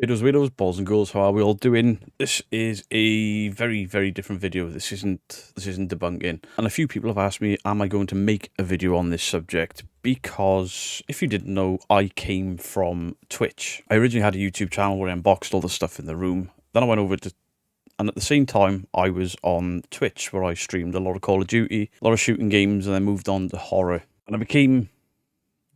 It was widows, balls and girls. How are we all doing? This is a very, very different video. This isn't debunking. And a few people have asked me, am I going to make a video on this subject? Because if you didn't know, I came from Twitch. I originally had a YouTube channel where I unboxed all the stuff in the room. Then I went over to, and at the same time, I was on Twitch where I streamed a lot of Call of Duty, a lot of shooting games, and then moved on to horror. And I became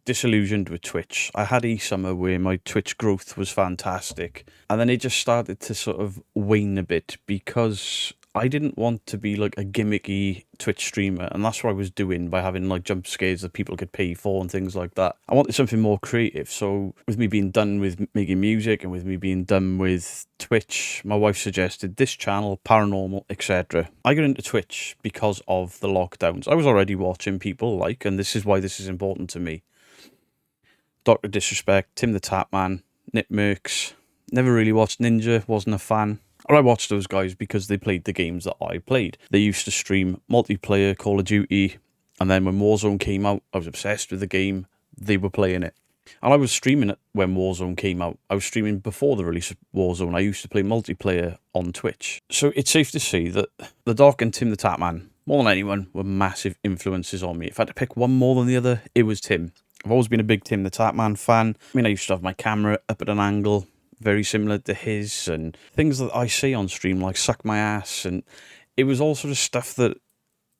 disillusioned with Twitch. I had a summer where my Twitch growth was fantastic, and then it just started to sort of wane a bit because I didn't want to be like a gimmicky Twitch streamer, and that's what I was doing by having like jump scares that people could pay for and things like that. I wanted something more creative, so with me being done with making music and with me being done with Twitch, my wife suggested this channel, paranormal, etc. I got into Twitch because of the lockdowns. I was already watching people like, and this is why this is important to me, Dr. Disrespect, Tim the Tapman, Nip Mercs. Never really watched Ninja, wasn't a fan. Or I watched those guys because they played the games that I played. They used to stream multiplayer Call of Duty, and then when Warzone came out, I was obsessed with the game. They were playing it. And I was streaming it when Warzone came out. I was streaming before the release of Warzone. I used to play multiplayer on Twitch. So it's safe to say that the Doc and Tim the Tapman, more than anyone, were massive influences on me. If I had to pick one more than the other, it was Tim. I've always been a big Tim the Tapman fan. I mean, I used to have my camera up at an angle very similar to his, and things that I say on stream like suck my ass, and it was all sort of stuff that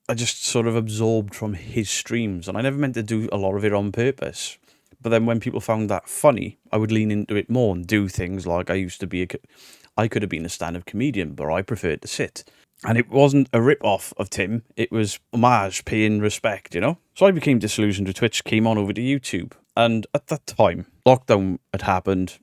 I just sort of absorbed from his streams, and I never meant to do a lot of it on purpose. But then when people found that funny, I would lean into it more and do things like I could have been a stand-up comedian, but I preferred to sit. And it wasn't a rip-off of Tim, it was homage, paying respect, you know? So I became disillusioned with Twitch, came on over to YouTube. And at that time, lockdown had happened.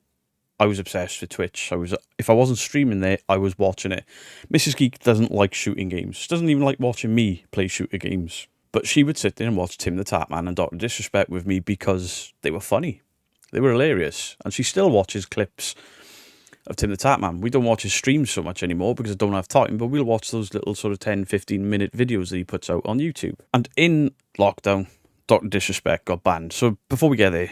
I was obsessed with Twitch. If I wasn't streaming there, I was watching it. Mrs. Geek doesn't like shooting games. She doesn't even like watching me play shooter games. But she would sit there and watch Tim the Tapman and Dr. Disrespect with me because they were funny. They were hilarious. And she still watches clips of Tim the Tapman. We don't watch his streams so much anymore because I don't have time, but we'll watch those little sort of 10, 15-minute videos that he puts out on YouTube. And in lockdown, Dr. Disrespect got banned. So before we get there,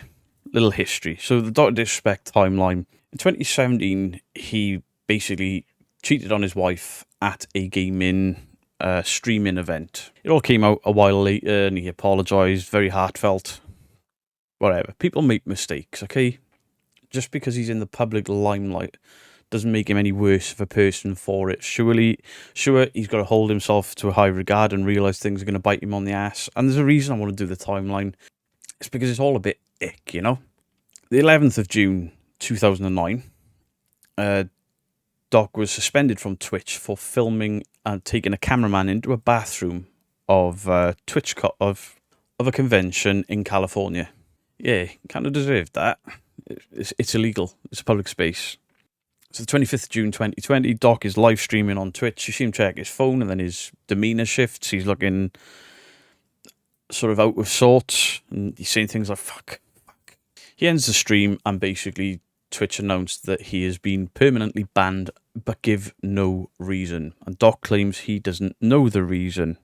little history. So the Dr. Disrespect timeline. In 2017, he basically cheated on his wife at a gaming streaming event. It all came out a while later and he apologised, very heartfelt. Whatever. People make mistakes, okay? Just because he's in the public limelight doesn't make him any worse of a person for it. Sure, he's got to hold himself to a high regard and realise things are going to bite him on the ass. And there's a reason I want to do the timeline. It's because it's all a bit ick, you know? The 11th of June, 2009, Doc was suspended from Twitch for filming and taking a cameraman into a bathroom of of a convention in California. Yeah, kind of deserved that. It's illegal. It's a public space. So the 25th of June 2020, Doc is live streaming on Twitch. You see him check his phone and then his demeanour shifts. He's looking sort of out of sorts and he's saying things like, fuck. He ends the stream and basically Twitch announced that he has been permanently banned but give no reason. And Doc claims he doesn't know the reason.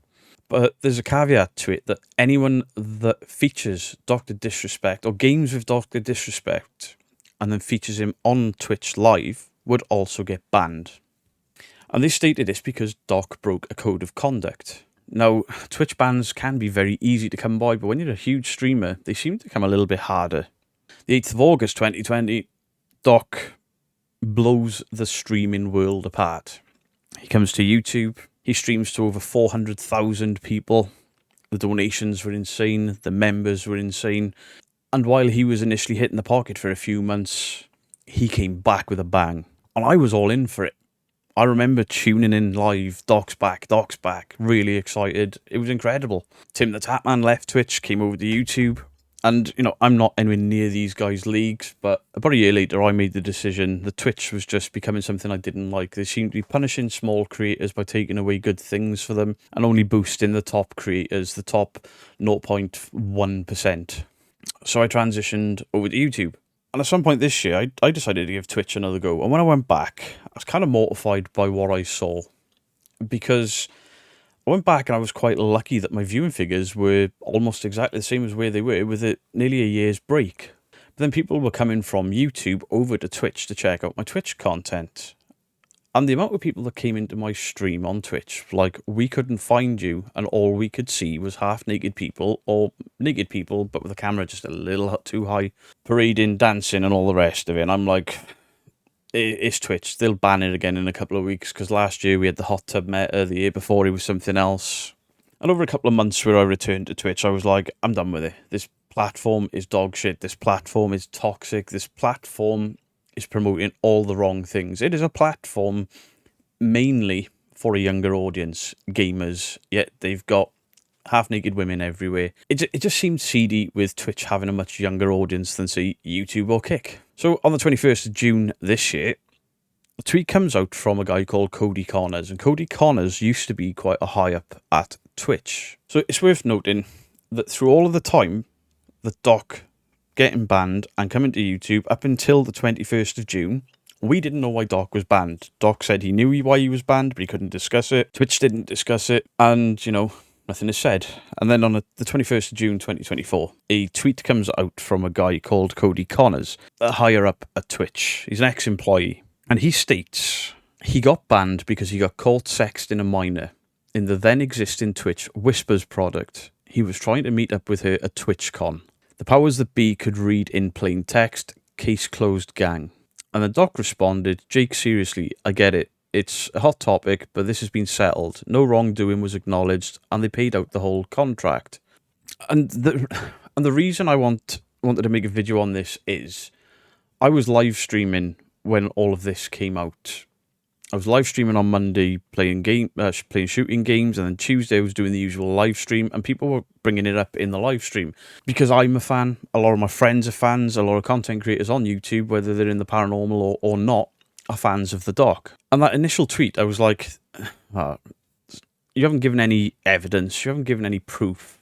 But there's a caveat to it that anyone that features Dr. Disrespect or games with Dr. Disrespect and then features him on Twitch live would also get banned. And they stated this because Doc broke a code of conduct. Now, Twitch bans can be very easy to come by, but when you're a huge streamer, they seem to come a little bit harder. The 8th of August 2020, Doc blows the streaming world apart. He comes to YouTube. He streams to over 400,000 people. The donations were insane. The members were insane. And while he was initially hitting the pocket for a few months, he came back with a bang. And I was all in for it. I remember tuning in live, Doc's back, really excited. It was incredible. Tim the Tapman left Twitch, came over to YouTube. And, you know, I'm not anywhere near these guys' leagues, but about a year later, I made the decision that Twitch was just becoming something I didn't like. They seemed to be punishing small creators by taking away good things for them and only boosting the top creators, the top 0.1%. So I transitioned over to YouTube. And at some point this year, I decided to give Twitch another go. And when I went back, I was kind of mortified by what I saw. Because I went back and I was quite lucky that my viewing figures were almost exactly the same as where they were with nearly a year's break. Then people were coming from YouTube over to Twitch to check out my Twitch content. And the amount of people that came into my stream on Twitch, like, we couldn't find you, and all we could see was half-naked people, or naked people, but with the camera just a little too high, parading, dancing, and all the rest of it. And I'm like, it's Twitch. They'll ban it again in a couple of weeks, because last year we had the hot tub meta, the year before it was something else. And over a couple of months where I returned to Twitch, I was like, I'm done with it. This platform is dog shit. This platform is toxic. This platform is promoting all the wrong things. It is a platform mainly for a younger audience, gamers, yet they've got half-naked women everywhere. It just seemed seedy with Twitch having a much younger audience than, say, YouTube or Kick. So on the 21st of June this year, a tweet comes out from a guy called Cody Connors, and Cody Connors used to be quite a high up at Twitch. So it's worth noting that through all of the time that Doc getting banned and coming to YouTube up until the 21st of June, we didn't know why Doc was banned. Doc said he knew why he was banned, but he couldn't discuss it. Twitch didn't discuss it, and, you know, nothing is said. And then on the 21st of June 2024, a tweet comes out from a guy called Cody Connors, a higher up at Twitch. He's an ex-employee. And he states he got banned because he got caught sexting a minor in the then existing Twitch Whispers product. He was trying to meet up with her at TwitchCon. The powers that be could read in plain text, case closed gang. And the doc responded, Jake, seriously, I get it. It's a hot topic, but this has been settled. No wrongdoing was acknowledged, and they paid out the whole contract. And the reason I wanted to make a video on this is I was live streaming when all of this came out. I was live streaming on Monday, playing shooting games, and then Tuesday I was doing the usual live stream, and people were bringing it up in the live stream because I'm a fan. A lot of my friends are fans. A lot of content creators on YouTube, whether they're in the paranormal or not, are fans of the doc. And that initial tweet, I was like, you haven't given any evidence, you haven't given any proof.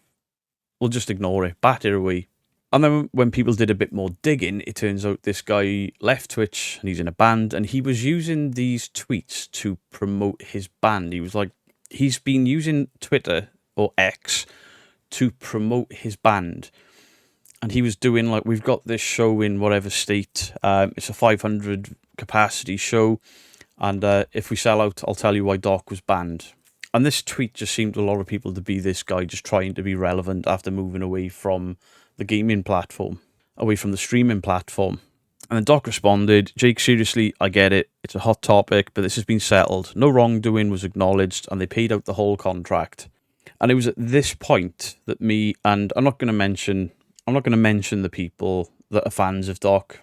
We'll just ignore it, bat it away. And then when people did a bit more digging, it turns out this guy left Twitch and he's in a band, and he was using these tweets to promote his band. He was like, he's been using Twitter or X to promote his band. And he was doing like, we've got this show in whatever state. It's a 500 capacity show. And if we sell out, I'll tell you why Doc was banned. And this tweet just seemed to a lot of people to be this guy just trying to be relevant after moving away from the gaming platform, away from the streaming platform. And the doc responded, Jake, seriously, I get it. It's a hot topic, but this has been settled. No wrongdoing was acknowledged, and they paid out the whole contract. And it was at this point that me, and I'm not going to mention the people that are fans of Doc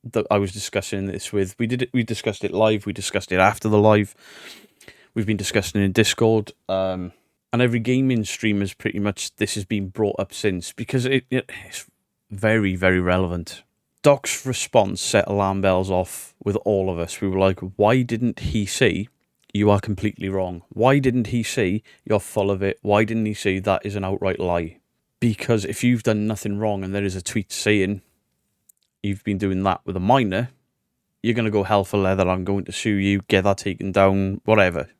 that I was discussing this with. We discussed it live. We discussed it after the live. We've been discussing it in Discord. And every gaming streamer's pretty much, this has been brought up since, because it's very, very relevant. Doc's response set alarm bells off with all of us. We were like, why didn't he say, you are completely wrong? Why didn't he say, you're full of it? Why didn't he say that is an outright lie? Because if you've done nothing wrong and there is a tweet saying you've been doing that with a minor, you're going to go hell for leather. I'm going to sue you, get that taken down, whatever.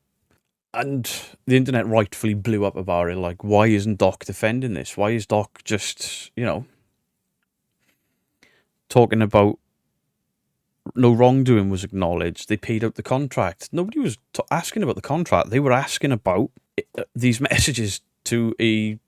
And the internet rightfully blew up about it. Like, why isn't Doc defending this? Why is Doc just, talking about no wrongdoing was acknowledged? They paid out the contract. Nobody was asking about the contract. They were asking about these messages to a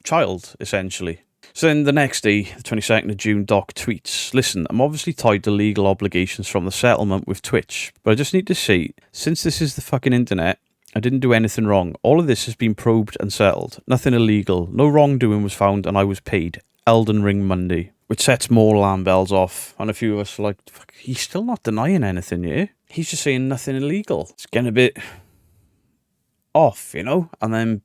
child, essentially. So then the next day, the 22nd of June, Doc tweets, listen, I'm obviously tied to legal obligations from the settlement with Twitch, but I just need to say, since this is the fucking internet, I didn't do anything wrong. All of this has been probed and settled. Nothing illegal. No wrongdoing was found, and I was paid. Elden Ring Monday. Which sets more alarm bells off. And a few of us are like, fuck, he's still not denying anything, yeah? He's just saying nothing illegal. It's getting a bit off, And then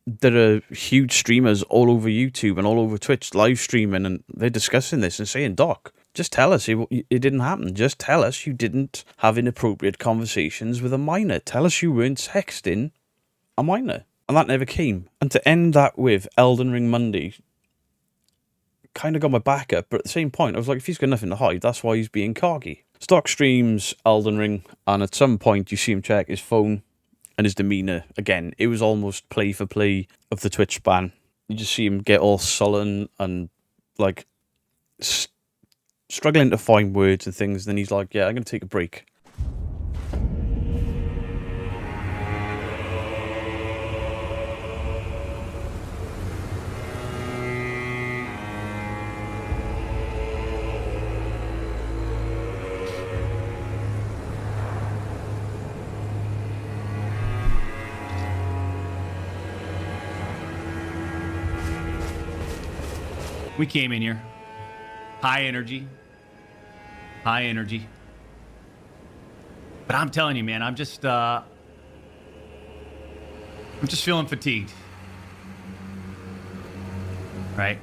there are huge streamers all over YouTube and all over Twitch live streaming, and they're discussing this and saying, Doc, just tell us it didn't happen. Just tell us you didn't have inappropriate conversations with a minor. Tell us you weren't sexting a minor. And that never came. And to end that with Elden Ring Monday kind of got my back up, but at the same point, I was like, if he's got nothing to hide, that's why he's being cocky. Stock streams Elden Ring, and at some point you see him check his phone, and his demeanour, again, it was almost play for play of the Twitch ban. You just see him get all sullen and, like, struggling to find words and things. Then he's like, yeah, I'm going to take a break. We came in here. High energy. But I'm telling you, man, I'm just feeling fatigued. Right?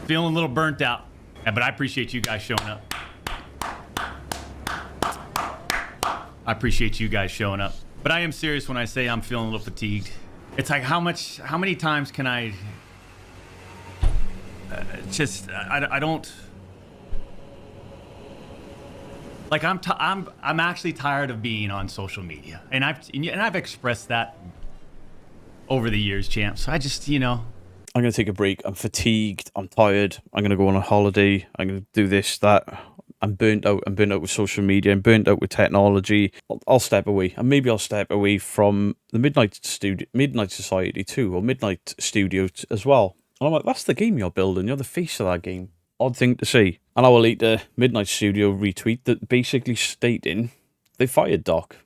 Feeling a little burnt out. But I appreciate you guys showing up. But I am serious when I say I'm feeling a little fatigued. It's like how many times can I I don't like I'm actually tired of being on social media, and I've expressed that over the years, champ. So I just I'm going to take a break. I'm fatigued. I'm tired. I'm going to go on a holiday. I'm going to do this, that. I'm burnt out. I'm burnt out with social media. I'm burnt out with technology. I'll step away, and maybe I'll step away from the Midnight Society too, or Midnight Studio as well. And I'm like, that's the game you're building. You're the face of that game. Odd thing to say. An hour later, Midnight Studio retweet that basically stating they fired Doc.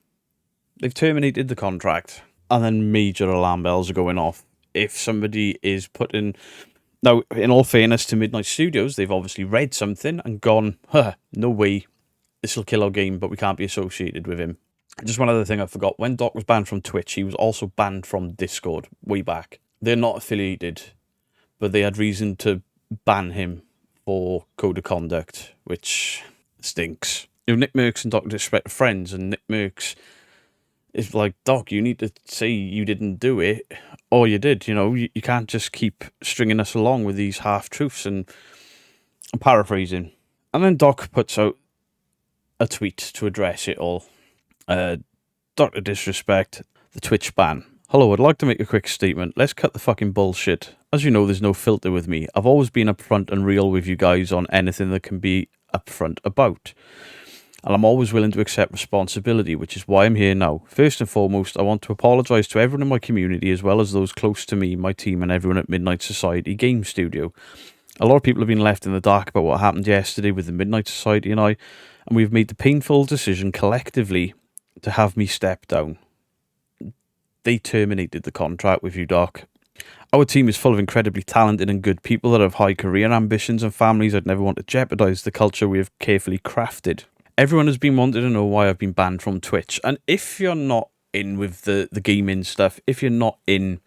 They've terminated the contract. And then major alarm bells are going off. If somebody is putting... Now, in all fairness to Midnight Studios, they've obviously read something and gone, no way, this will kill our game, but we can't be associated with him. Just one other thing I forgot. When Doc was banned from Twitch, he was also banned from Discord way back. They're not affiliated, but they had reason to ban him for code of conduct, which stinks. Nick Merckx and Doc Disrespect are friends, and Nick Merckx is like, Doc, you need to say you didn't do it, or you did. You can't just keep stringing us along with these half-truths. And I'm paraphrasing. And then Doc puts out a tweet to address it all. Dr. Disrespect, the Twitch ban. Hello, I'd like to make a quick statement. Let's cut the fucking bullshit. As you know, there's no filter with me. I've always been upfront and real with you guys on anything that can be upfront about. And I'm always willing to accept responsibility, which is why I'm here now. First and foremost, I want to apologise to everyone in my community, as well as those close to me, my team, and everyone at Midnight Society Game Studio. A lot of people have been left in the dark about what happened yesterday with the Midnight Society and I, and we've made the painful decision collectively to have me step down. They terminated the contract with you, Doc. Our team is full of incredibly talented and good people that have high career ambitions and families. I'd never want to jeopardise the culture we have carefully crafted. Everyone has been wanting to know why I've been banned from Twitch. And if you're not in with the gaming stuff, if you're not in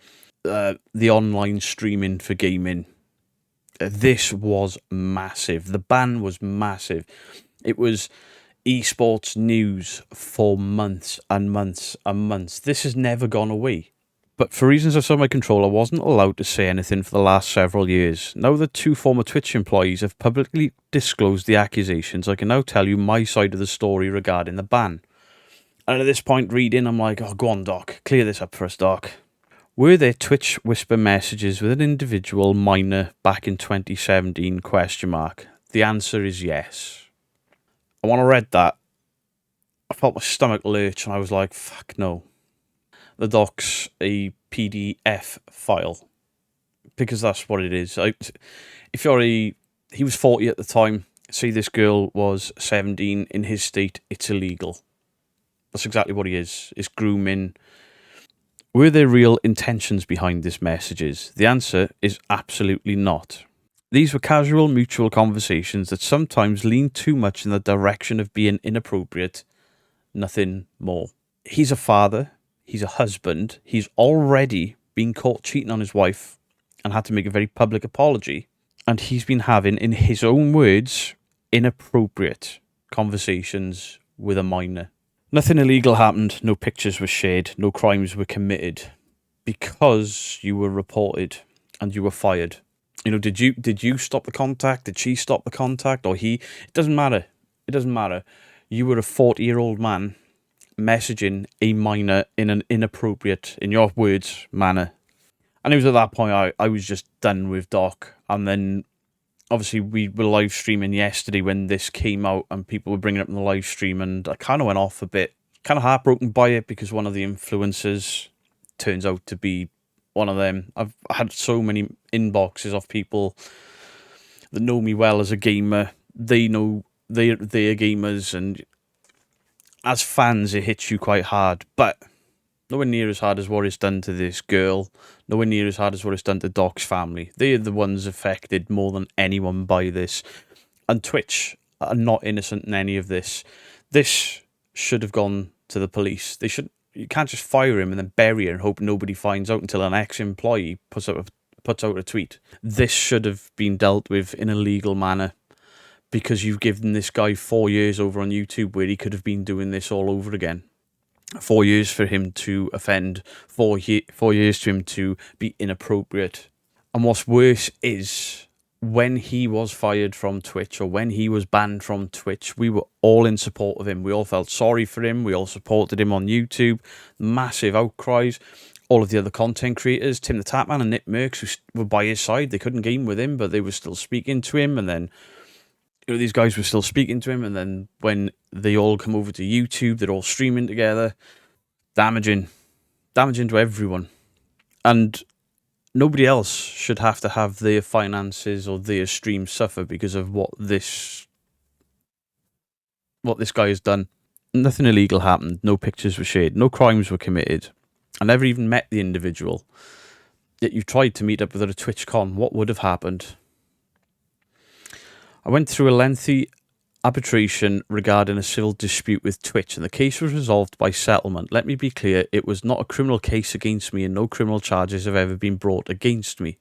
the online streaming for gaming, this was massive. The ban was massive. It was esports news for months and months and months. This has never gone away. But for reasons outside my control, I wasn't allowed to say anything for the last several years. Now that two former Twitch employees have publicly disclosed the accusations, I can now tell you my side of the story regarding the ban. And at this point, reading, I'm like, oh, go on, Doc. Clear this up for us, Doc. Were there Twitch whisper messages with an individual minor back in 2017? ? The answer is yes. And when I read that, I felt my stomach lurch and I was like, fuck no. The doc's a PDF file, because that's what it is. He was 40 at the time. Say this girl was 17 in his state, it's illegal. That's exactly what he is. It's grooming. Were there real intentions behind these messages? The answer is absolutely not. These were casual, mutual conversations that sometimes leaned too much in the direction of being inappropriate. Nothing more. He's a father. He's a husband. He's already been caught cheating on his wife and had to make a very public apology. And he's been having, in his own words, inappropriate conversations with a minor. Nothing illegal happened. No pictures were shared. No crimes were committed. Because you were reported and you were fired. Did you stop the contact? Did she stop the contact? Or he? It doesn't matter. It doesn't matter. You were a 40-year-old man messaging a minor in an inappropriate, in your words, manner. And it was at that point I was just done with Doc. And then obviously we were live streaming yesterday when this came out, and people were bringing it up in the live stream, and I kind of went off a bit, kind of heartbroken by it, because one of the influencers turns out to be one of them. I've had so many inboxes of people that know me well as a gamer. They know they're gamers, and as fans it hits you quite hard, but nowhere near as hard as what it's done to this girl. Nowhere near as hard as what it's done to Doc's family. They're the ones affected more than anyone by this. And Twitch are not innocent in any of this. This should have gone to the police. They should. You can't just fire him and then bury it and hope nobody finds out until an ex-employee puts out a tweet. This should have been dealt with in a legal manner, because you've given this guy 4 years over on YouTube where he could have been doing this all over again. 4 years for him to offend, 4 years to him to be inappropriate. And what's worse is, when he was fired from Twitch, or when he was banned from Twitch, we were all in support of him. We all felt sorry for him. We all supported him on YouTube. Massive outcries. All of the other content creators, Tim the Tapman and Nick Merckx, who were by his side. They couldn't game with him, but they were still speaking to him. And then these guys were still speaking to him, and then when they all come over to YouTube, they're all streaming together, damaging to everyone. And nobody else should have to have their finances or their stream suffer because of what this guy has done. Nothing illegal happened. No pictures were shared. No crimes were committed. I never even met the individual. Yet you tried to meet up with her at TwitchCon. What would have happened? I went through a lengthy arbitration regarding a civil dispute with Twitch, and the case was resolved by settlement. Let me be clear, it was not a criminal case against me, and no criminal charges have ever been brought against me.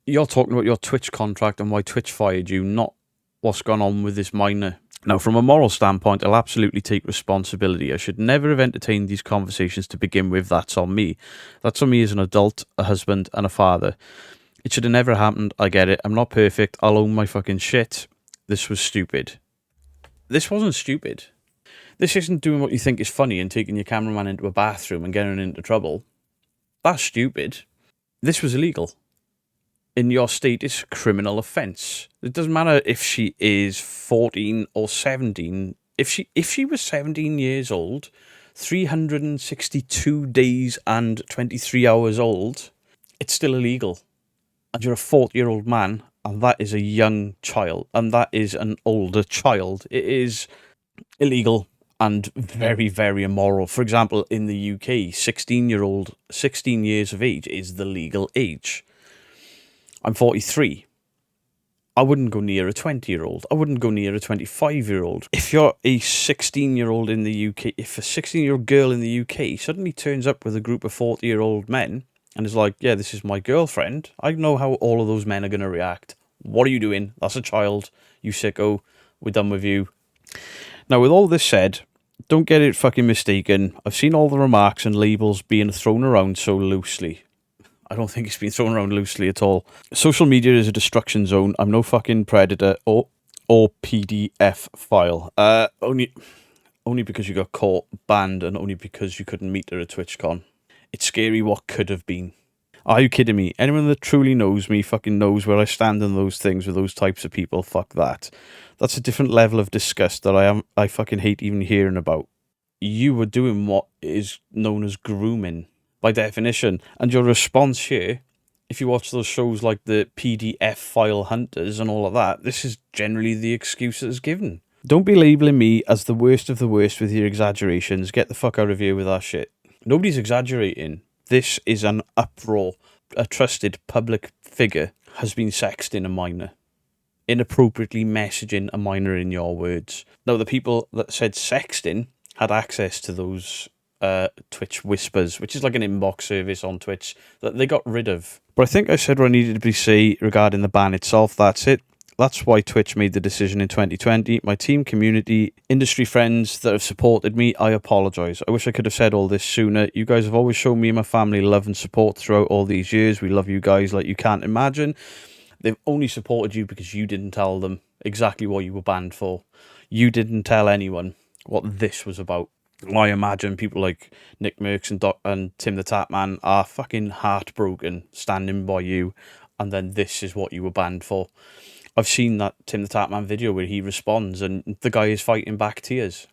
You're talking about your Twitch contract and why Twitch fired you, not what's gone on with this minor. Now, from a moral standpoint, I'll absolutely take responsibility. I should never have entertained these conversations to begin with. That's on me. That's on me as an adult, a husband, and a father. It should have never happened. I get it. I'm not perfect. I'll own my fucking shit. This was stupid. This wasn't stupid. This isn't doing what you think is funny and taking your cameraman into a bathroom and getting into trouble. That's stupid. This was illegal. In your state, it's a criminal offence. It doesn't matter if she is 14 or 17. If she was 17 years old, 362 days and 23 hours old, it's still illegal. And you're a 40-year-old man, and that is a young child, and that is an older child. It is illegal and very, very immoral. For example, in the UK, 16 years of age is the legal age. I'm 43. I wouldn't go near a 20-year-old. I wouldn't go near a 25-year-old. If you're a 16-year-old in the UK, if a 16-year-old girl in the UK suddenly turns up with a group of 40-year-old men and is like, yeah, this is my girlfriend, I know how all of those men are going to react. What are you doing? That's a child. You sicko. We're done with you. Now, with all this said, don't get it fucking mistaken. I've seen all the remarks and labels being thrown around so loosely. I don't think it's been thrown around loosely at all. Social media is a destruction zone. I'm no fucking predator or PDF file. Only because you got caught, banned, and only because you couldn't meet her at TwitchCon. It's scary what could have been. Are you kidding me? Anyone that truly knows me fucking knows where I stand on those things with those types of people. Fuck that. That's a different level of disgust that I fucking hate even hearing about. You were doing what is known as grooming, by definition. And your response here, if you watch those shows like the PDF file hunters and all of that, this is generally the excuse that is given. Don't be labelling me as the worst of the worst with your exaggerations. Get the fuck out of here with that shit. Nobody's exaggerating. This is an uproar. A trusted public figure has been sexting a minor. Inappropriately messaging a minor, in your words. Now, the people that said sexting had access to those Twitch whispers, which is like an inbox service on Twitch that they got rid of. But I think I said what I needed to say regarding the ban itself. That's it. That's why Twitch made the decision in 2020. My team, community, industry friends that have supported me, I apologise. I wish I could have said all this sooner. You guys have always shown me and my family love and support throughout all these years. We love you guys like you can't imagine. They've only supported you because you didn't tell them exactly what you were banned for. You didn't tell anyone what this was about. I imagine people like Nick Merckx and Tim the Tatman are fucking heartbroken standing by you, and then this is what you were banned for. I've seen that Tim the Tatman video where he responds and the guy is fighting back tears.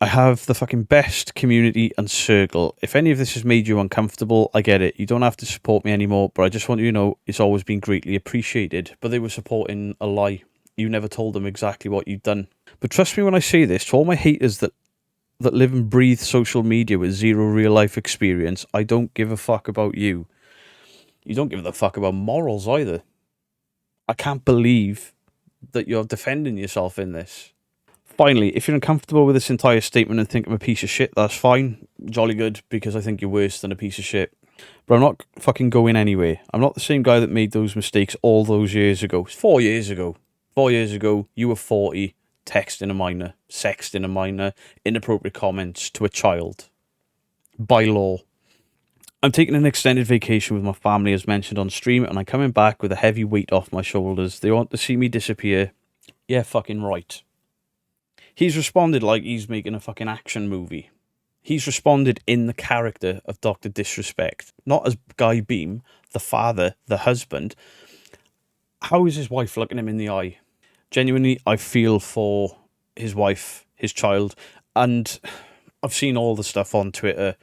I have the fucking best community and circle. If any of this has made you uncomfortable, I get it. You don't have to support me anymore, but I just want you to know it's always been greatly appreciated. But they were supporting a lie. You never told them exactly what you'd done. But trust me when I say this, to all my haters that live and breathe social media with zero real life experience, I don't give a fuck about you. You don't give a fuck about morals either. I can't believe that you're defending yourself in this. Finally, if you're uncomfortable with this entire statement and think I'm a piece of shit, that's fine. Jolly good, because I think you're worse than a piece of shit. But I'm not fucking going anywhere. I'm not the same guy that made those mistakes all those years ago. It's 4 years ago. 4 years ago, you were 40, texting a minor, sexting a minor, inappropriate comments to a child. By law. I'm taking an extended vacation with my family as mentioned on stream, and I'm coming back with a heavy weight off my shoulders. They want to see me disappear. Yeah, fucking right. He's responded like he's making a fucking action movie. He's responded in the character of Dr. Disrespect, not as Guy Beam, the father, the husband. How is his wife looking him in the eye? Genuinely, I feel for his wife, his child, and I've seen all the stuff on Twitter.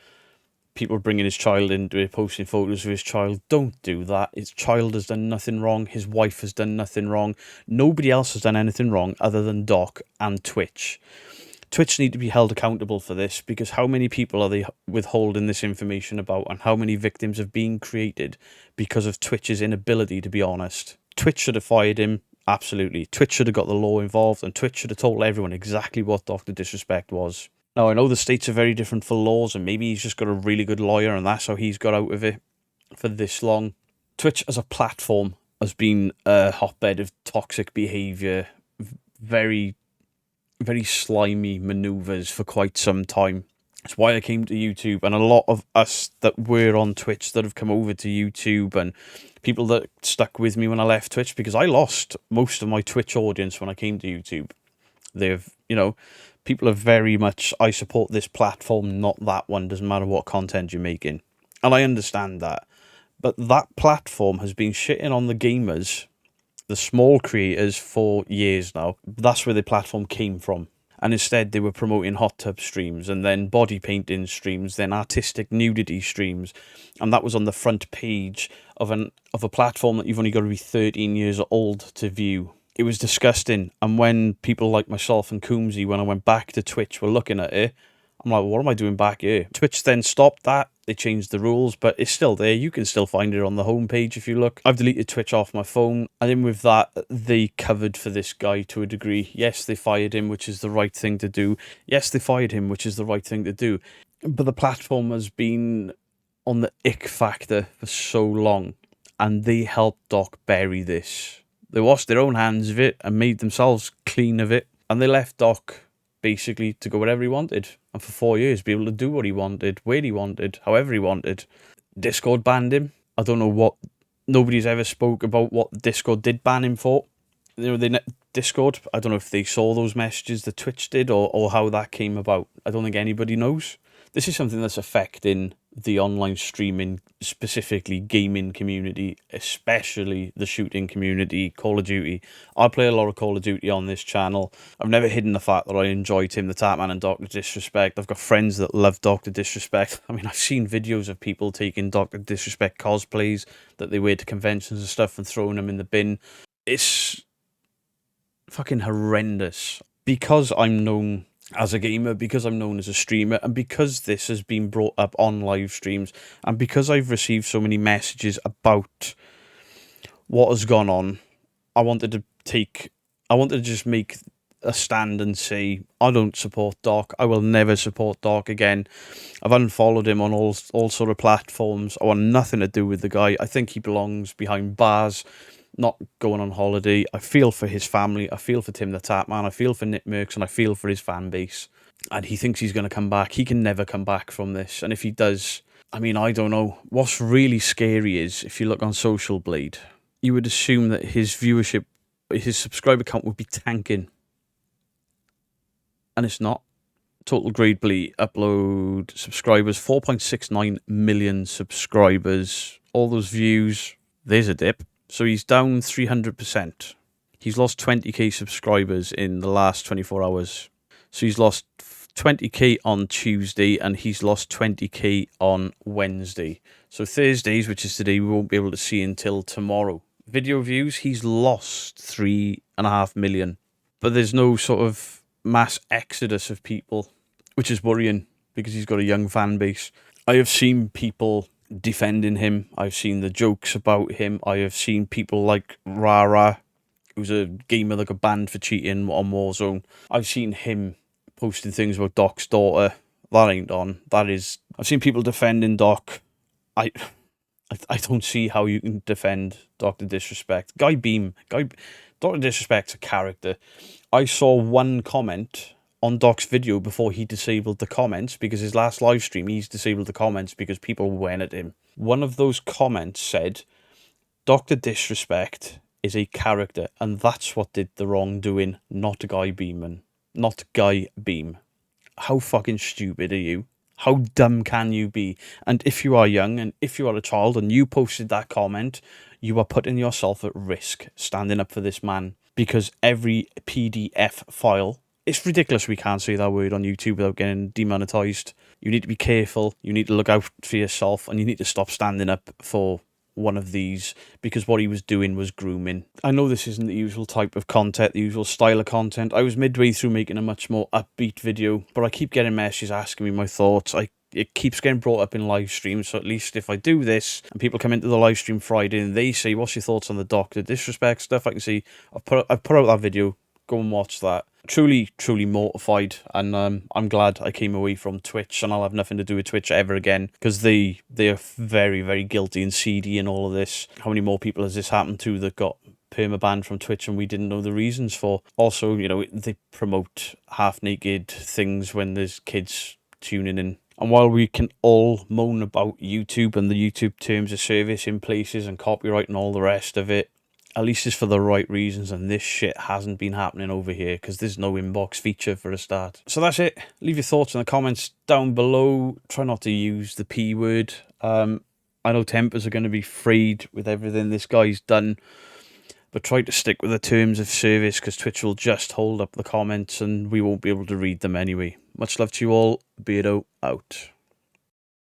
People bringing his child into it, posting photos of his child. Don't do that. His child has done nothing wrong. His wife has done nothing wrong. Nobody else has done anything wrong other than Doc and Twitch. Twitch need to be held accountable for this, because how many people are they withholding this information about, and how many victims have been created because of Twitch's inability to be honest? Twitch should have fired him. Absolutely. Twitch should have got the law involved, and Twitch should have told everyone exactly what Dr. Disrespect was. Now, I know the states are very different for laws, and maybe he's just got a really good lawyer, and that's how he's got out of it for this long. Twitch as a platform has been a hotbed of toxic behaviour, very, very slimy manoeuvres for quite some time. That's why I came to YouTube, and a lot of us that were on Twitch that have come over to YouTube, and people that stuck with me when I left Twitch, because I lost most of my Twitch audience when I came to YouTube. They've, people are very much, I support this platform, not that one, doesn't matter what content you're making. And I understand that. But that platform has been shitting on the gamers, the small creators, for years now. That's where the platform came from. And instead they were promoting hot tub streams, and then body painting streams, then artistic nudity streams. And that was on the front page of a platform that you've only got to be 13 years old to view. It was disgusting, and when people like myself and Coombsy, when I went back to Twitch, were looking at it, I'm like, what am I doing back here? Twitch then stopped that. They changed the rules, but it's still there. You can still find it on the homepage if you look. I've deleted Twitch off my phone, and then with that, they covered for this guy to a degree. Yes, they fired him, which is the right thing to do. Yes, they fired him, which is the right thing to do. But the platform has been on the ick factor for so long, and they helped Doc bury this. They washed their own hands of it and made themselves clean of it. And they left Doc basically to go wherever he wanted. And for 4 years, be able to do what he wanted, where he wanted, however he wanted. Discord banned him. I don't know what... Nobody's ever spoke about what Discord did ban him for. Discord, I don't know if they saw those messages that Twitch did, or how that came about. I don't think anybody knows. This is something that's affecting the online streaming, specifically gaming community, especially the shooting community, Call of Duty. I play a lot of Call of Duty on this channel. I've never hidden the fact that I enjoy Tim the Tatman and Dr. Disrespect. I've got friends that love Dr. Disrespect. I mean, I've seen videos of people taking Dr. Disrespect cosplays that they wear to conventions and stuff and throwing them in the bin. It's fucking horrendous. Because I'm known as a gamer, because I'm known as a streamer, and because this has been brought up on live streams, and because I've received so many messages about what has gone on, I wanted to just make a stand and say, I don't support Doc. I will never support Doc again. I've unfollowed him on all sort of platforms. I want nothing to do with the guy. I think he belongs behind bars, not going on holiday. I feel for his family. I feel for Tim the Tatman. I feel for Nick Merckx, and I feel for his fan base. And he thinks he's going to come back. He can never come back from this. And if he does, I mean, I don't know. What's really scary is, if you look on Social Blade, you would assume that his viewership, his subscriber count would be tanking. And it's not. Total Gradely upload subscribers, 4.69 million subscribers. All those views, there's a dip. So he's down 300%. He's lost 20k subscribers in the last 24 hours. So he's lost 20k on Tuesday and he's lost 20k on Wednesday. So Thursdays, which is today, we won't be able to see until tomorrow. Video views, he's lost 3.5 million. But there's no sort of mass exodus of people, which is worrying because he's got a young fan base. I have seen people defending him. I've seen the jokes about him. I have seen people like Rara, who's a gamer that got banned for cheating on Warzone. I've seen him posting things about Doc's daughter. That ain't on. That is... I've seen people defending Doc. I don't see how you can defend Dr. Disrespect. Dr. Disrespect's a character. I saw one comment on Doc's video before he disabled the comments, because his last live stream, he's disabled the comments because people went at him. One of those comments said, Dr. Disrespect is a character, and that's what did the wrongdoing, not Guy Beeman. Not Guy Beam. How fucking stupid are you? How dumb can you be? And if you are young, and if you are a child, and you posted that comment, you are putting yourself at risk standing up for this man. Because every PDF file... It's ridiculous we can't say that word on YouTube without getting demonetized. You need to be careful, you need to look out for yourself, and you need to stop standing up for one of these, because what he was doing was grooming. I know this isn't the usual type of content, the usual style of content. I was midway through making a much more upbeat video, but I keep getting messages asking me my thoughts. It keeps getting brought up in live streams, so at least if I do this and people come into the live stream Friday and they say, what's your thoughts on the Doctor Disrespect stuff, I can see I've put out that video. Go and watch that. Truly mortified, and I'm glad I came away from Twitch, and I'll have nothing to do with Twitch ever again, because they are very, very guilty and seedy in all of this. How many more people has this happened to that got permabanned from Twitch and we didn't know the reasons for? Also, you know, they promote half-naked things when there's kids tuning in. And while we can all moan about YouTube and the YouTube terms of service in places and copyright and all the rest of it, at least it's for the right reasons, and this shit hasn't been happening over here because there's no inbox feature for a start. So that's it. Leave your thoughts in the comments down below. Try not to use the P word. I know tempers are going to be frayed with everything this guy's done, but try to stick with the terms of service, because Twitch will just hold up the comments and we won't be able to read them anyway. Much love to you all. Beardo out.